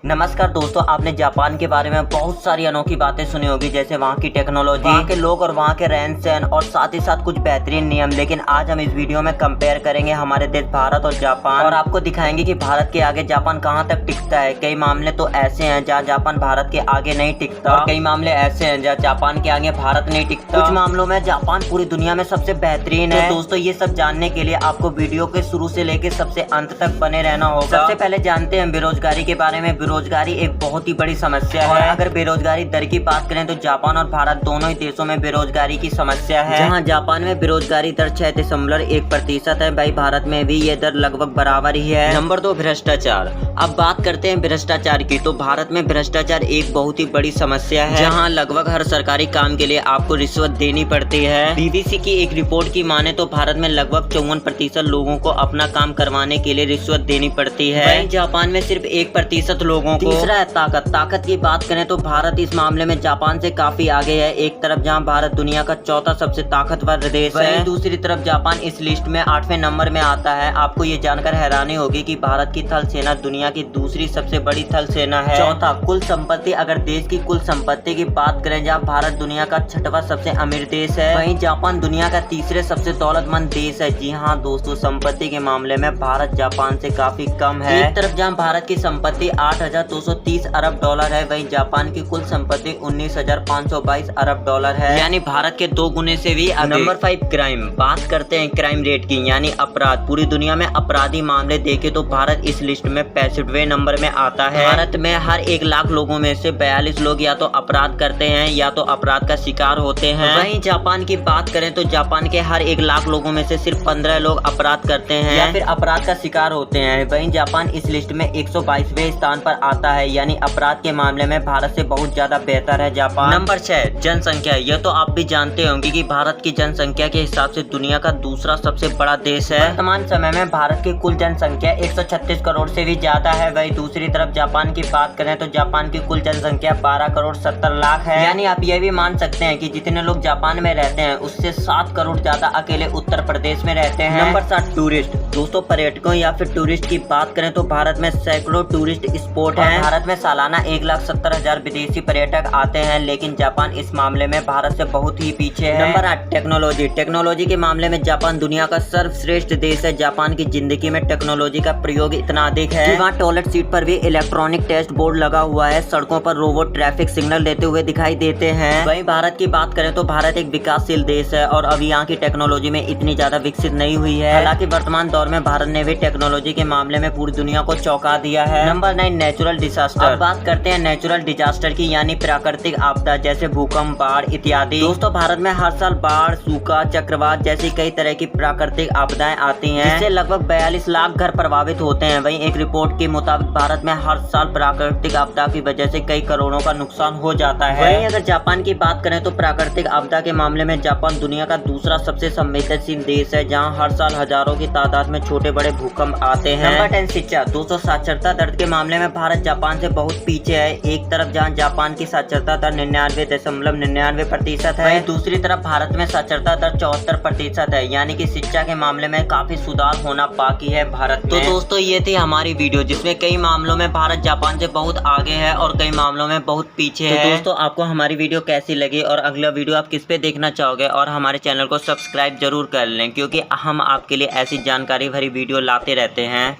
नमस्कार दोस्तों, आपने जापान के बारे में बहुत सारी अनोखी बातें सुनी होगी, जैसे वहाँ की टेक्नोलॉजी, वहाँ के लोग और वहाँ के रहन सहन और साथ ही साथ कुछ बेहतरीन नियम। लेकिन आज हम इस वीडियो में कंपेयर करेंगे हमारे देश भारत और जापान, और आपको दिखाएंगे कि भारत के आगे जापान कहाँ तक टिकता है। कई मामले तो ऐसे हैं जहाँ जापान भारत के आगे नहीं टिकता, और कई मामले ऐसे हैं जहाँ जापान के आगे भारत नहीं टिकता। कुछ मामलों में जापान पूरी दुनिया में सबसे बेहतरीन है। दोस्तों, ये सब जानने के लिए आपको वीडियो के शुरू से लेकर सबसे अंत तक बने रहना होगा। सबसे पहले जानते हैं बेरोजगारी के बारे में। बेरोजगारी एक बहुत ही बड़ी समस्या है। अगर बेरोजगारी दर की बात करें तो जापान और भारत दोनों ही देशों में बेरोजगारी की समस्या है। जहां जापान में बेरोजगारी दर 6.1% है, भाई भारत में भी ये दर लगभग बराबर ही है। नंबर 2, भ्रष्टाचार। अब बात करते हैं भ्रष्टाचार की, तो भारत में भ्रष्टाचार एक बहुत ही बड़ी समस्या है, जहाँ लगभग हर सरकारी काम के लिए आपको रिश्वत देनी पड़ती है। बीबीसी की एक रिपोर्ट की माने तो भारत में लगभग 54% लोगों को अपना काम करवाने के लिए रिश्वत देनी पड़ती है। वहीं जापान में सिर्फ 1% लोगों को। तीसरा है ताकत की बात करें तो भारत इस मामले में जापान से काफी आगे है। एक तरफ जहां भारत दुनिया का चौथा सबसे ताकतवर देश है, दूसरी तरफ जापान इस लिस्ट में 8वें नंबर में आता है। आपको ये जानकर हैरानी होगी कि भारत की थल सेना दुनिया की दूसरी सबसे बड़ी थल सेना है। चौथा, कुल संपत्ति। अगर देश की कुल संपत्ति की बात करें, जहाँ भारत दुनिया का 6वां सबसे अमीर देश है, वहीं जापान दुनिया का तीसरे सबसे दौलतमंद देश है। जी हाँ दोस्तों, संपत्ति के मामले में भारत जापान से काफी कम है। एक तरफ जहाँ भारत की संपत्ति 8,230 अरब डॉलर है, वहीं जापान की कुल संपत्ति 19,522 अरब डॉलर है, यानी भारत के 2 गुने से भी अधिक। Number 5, crime. बात करते हैं क्राइम रेट की, यानी अपराध। पूरी दुनिया में अपराधी मामले देखे तो भारत इस लिस्ट में 65वें नंबर में आता है। भारत में हर 1 लाख लोगों में से 42 लोग या तो अपराध करते हैं या तो अपराध का शिकार होते हैं। वहीं जापान की बात करें तो जापान के हर 1 लाख लोगों में से सिर्फ 15 लोग अपराध करते हैं या फिर अपराध का शिकार होते हैं। वहीं जापान इस लिस्ट में 122वें स्थान पर आता है, यानी अपराध के मामले में भारत से बहुत ज्यादा बेहतर है जापान। नंबर 6, जनसंख्या। यह तो आप भी जानते होंगे कि भारत की जनसंख्या के हिसाब से दुनिया का दूसरा सबसे बड़ा देश है। वर्तमान समय में भारत की कुल जनसंख्या 136 करोड़ से भी ज्यादा है। वहीं दूसरी तरफ जापान की बात करें तो जापान की कुल जनसंख्या 12 करोड़ 70 लाख है, यानी आप ये भी मान सकते हैं कि जितने लोग जापान में रहते हैं उससे 7 करोड़ ज्यादा अकेले उत्तर प्रदेश में रहते हैं। Number 7, tourist. दोस्तों, पर्यटकों या फिर टूरिस्ट की बात करें तो भारत में सैकड़ों टूरिस्ट स्पॉट हैं। भारत में सालाना 1,70,000 विदेशी पर्यटक आते हैं, लेकिन जापान इस मामले में भारत से बहुत ही पीछे है। Number 8, technology. टेक्नोलॉजी के मामले में जापान दुनिया का सर्वश्रेष्ठ देश है। जापान की जिंदगी में टेक्नोलॉजी का प्रयोग इतना अधिक है कि वहाँ टॉयलेट सीट पर भी इलेक्ट्रॉनिक टेस्ट बोर्ड लगा हुआ है। सड़कों पर रोबोट ट्रैफिक सिग्नल देते हुए दिखाई देते हैं। वहीं भारत की बात करें तो भारत एक विकासशील देश है और अभी यहाँ की टेक्नोलॉजी में इतनी ज्यादा विकसित नहीं हुई है। हालांकि वर्तमान दौर में भारत ने भी टेक्नोलॉजी के मामले में पूरी दुनिया को चौंका दिया है। Number 9, natural disaster. अब बात करते हैं नेचुरल डिजास्टर की, यानी प्राकृतिक आपदा जैसे भूकंप, बाढ़ इत्यादि। दोस्तों, भारत में हर साल बाढ़, सूखा, चक्रवात जैसी कई तरह की प्राकृतिक आपदाएं आती हैं, जिससे लगभग 42 लाख घर प्रभावित होते हैं। वहीं एक रिपोर्ट के मुताबिक भारत में हर साल प्राकृतिक आपदा की वजह से कई करोड़ों का नुकसान हो जाता है। वहीं अगर जापान की बात करें तो प्राकृतिक आपदा के मामले में जापान दुनिया का दूसरा सबसे संवेदनशील देश है, जहाँ हर साल हजारों की तादाद में छोटे बड़े भूकंप आते हैं। नंबर 10, शिक्षा। दोस्तों, साक्षरता दर के मामले में भारत जापान से बहुत पीछे है। एक तरफ जहां जापान की साक्षरता दर 99.99% है, दूसरी तरफ भारत में साक्षरता दर 74% है, यानी कि शिक्षा के मामले में काफी सुधार होना बाकी है भारत में। तो दोस्तों, ये थी हमारी वीडियो, जिसमें कई मामलों में भारत जापान से बहुत आगे है और कई मामलों में बहुत पीछे है। तो दोस्तों, आपको हमारी वीडियो कैसी लगी और अगला वीडियो आप किस पे देखना चाहोगे, और हमारे चैनल को सब्सक्राइब जरूर कर लें, क्योंकि हम आपके लिए ऐसी जानकारी भरी वीडियो लाते रहते हैं।